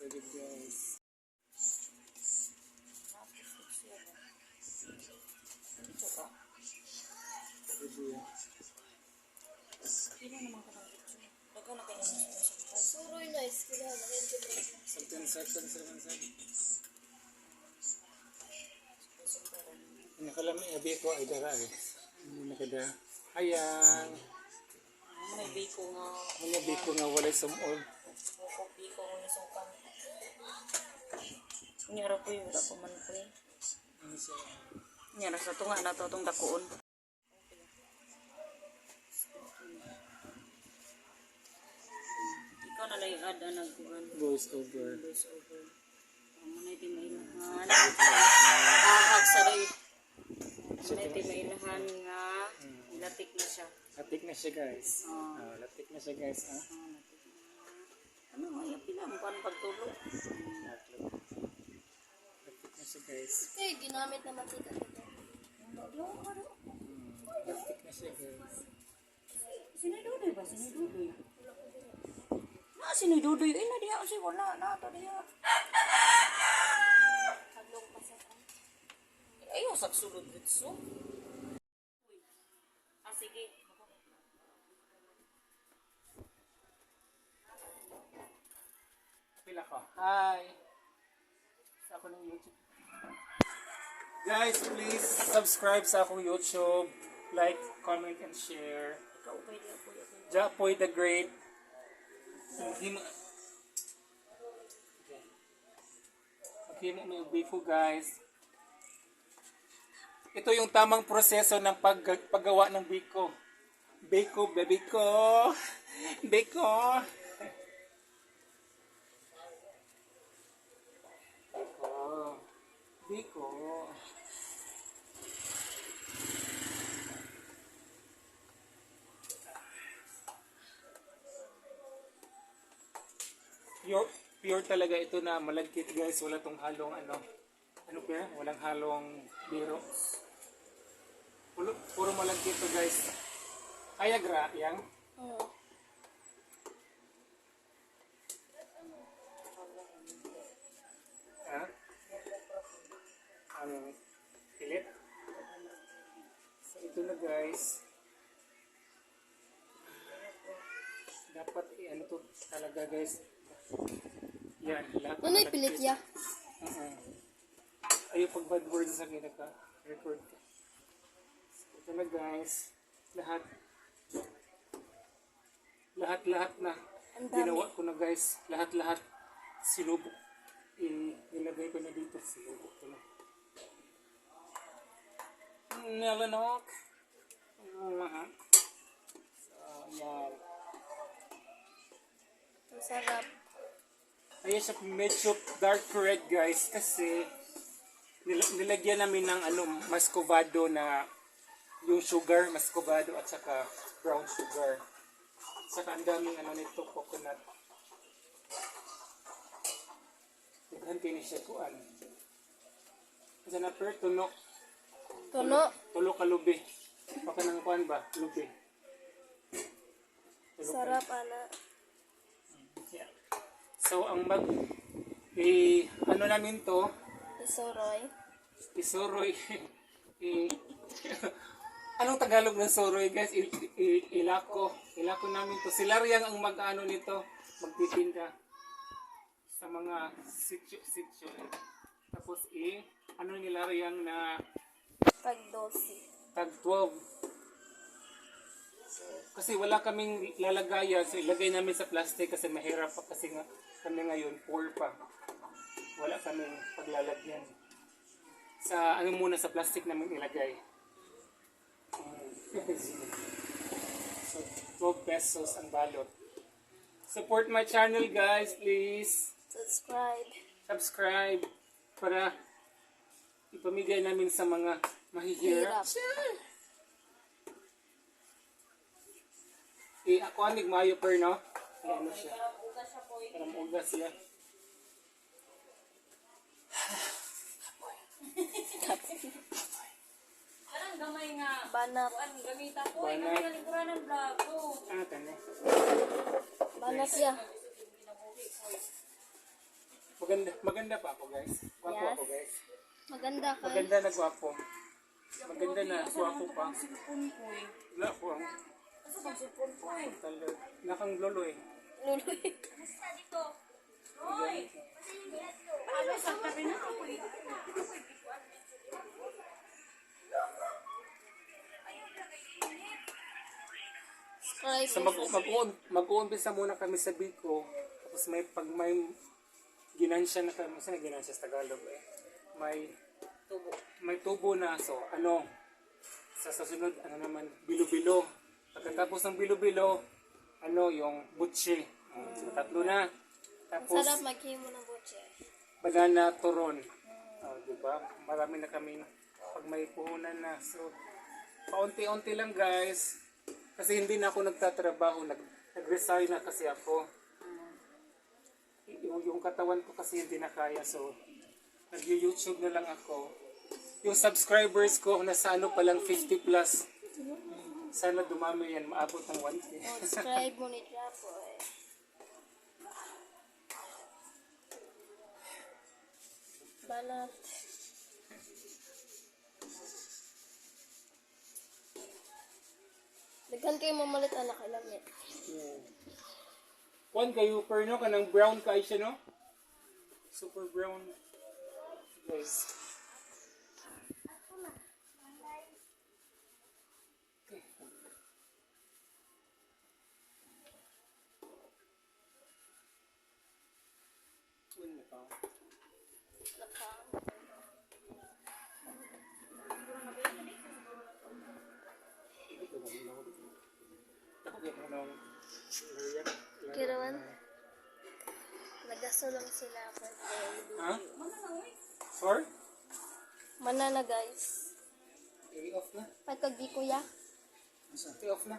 Solid guys. Ito ka. Solid. Hindi naman ka ng picture. Daga na kayo sa pagkakasal. Suroy na iskila. Something section 77. Nakalami abi ko ay dara eh. Nakada. Hayang. May biko nga. Ano biko nga walay sumol. Bukog biko nga nisukan. Nyara po yung dako man po yun. Ano siya? Nyara sa tunga na to itong dakoon. Ikaw na lang yung ad na nagkuhan. Goes over. Goes over. Manay di mailahan. Agsaray. Manay di mailahan nga. Latik na siya. Latik na siya guys. Latik na siya guys. Ano nga yung pinampan pagtulog? Latik na siya guys. Okay, ginamit na matika ito. Latik na siya guys. Sinidudoy ba? Sinidudoy? Sinidudoy? Eh, na diya kasi wala na ito diya. Taglong pasakan. Ayaw sagsulod dito. Sige. Pila ko. Hi! Sa ako ng YouTube. Guys, please subscribe sa akong YouTube. Like, comment, and share. Ikaw pwede ako yun. Japoy the Great. Maghimo may biko guys. Ito yung tamang proseso ng paggawa ng biko. Biko, bebiko. Biko. Biko. Pure talaga ito na malagkit guys. Wala tong halong ano pa? Walang halong biro. Puro malagkit to guys. Ayagra yang. Pilit. So ito na guys. Dapat ano to talaga guys. Yan, lahat. Ano yung pilit ya? Ayaw pag bad words sa akin naka-record ka. So, ito na guys. Lahat na. Ginawa ko na guys. Lahat. Sinubok. Ilagay ko na dito. Sinubok ko na. Nalanok. So, yan. Ang sarap. Ayan siya medyo dark red guys kasi nilagyan namin ng muscovado na yung sugar, muscovado at saka brown sugar. Saka ang daming nito, coconut. Tignan kayo ni siya kuan. Kasi na per tuno. Tulo ka lubi. Baka nang kuan ba? Lubi. Sarap, ana. Yeah. So, ang namin to, Isoroy. Anong Tagalog ng soroy guys? Ilako namin to. Si Laryang ang mag-ano nito, magtitinda sa mga sityo. Tapos ni Laryang na Tag 12. tag 12. Kasi wala kaming lalagayan, so ilagay namin sa plastic kasi mahirap pa kasi nga kami ngayon poor pa. Wala kaming paglalagyan. Sa muna sa plastic namin ilagay. So 12 pesos ang balot. Support my channel guys, please. Subscribe para ipamigay namin sa mga mahihirap. Ako anig mayo per no? Ano siya? Parang ugas siya. Parang gamay nga. Banak. Kuan gamita ko. Ay gamay nga likuran ng vlog ko. Tani. Banak ya. Maganda pa ako guys. Gwapo Yes. ako guys. Maganda ka. Maganda na gwapo. Maganda na gwapo pa. Wala po ang talaga. Nakang loloy. Luloy. Subscribe. So mag-uumpisa muna kami sa Biko. Tapos may ginansya na kami. Saan na ginansya sa Tagalog eh? May tubo na. So sa susunod, naman, bilo-bilo. Pagkatapos ng bilo-bilo, yung butche. So, 3 na. Tapos, Sarap maghimo ng butche. banana turon. Diba? Marami na kami pag may puhunan na. So, paunti-unti lang guys. Kasi hindi na ako nagtatrabaho. Nag-resign na kasi ako. Yung katawan ko kasi hindi na kaya. So, nag-YouTube na lang ako. Yung subscribers ko, nasa pa lang 50 plus. Sana dumami yan, maabot ng 1K. Subscribe mo ni Japo eh. Banat. Daghan kayo mamalit anak ilamit. Kuan kayo, pero kanang brown kayo siya, no? Super brown. Guys. Kirawan. Nagaso lang sila for Ha? Sorry? Manana guys. I-off na. Pagkag di kuya. I-off na.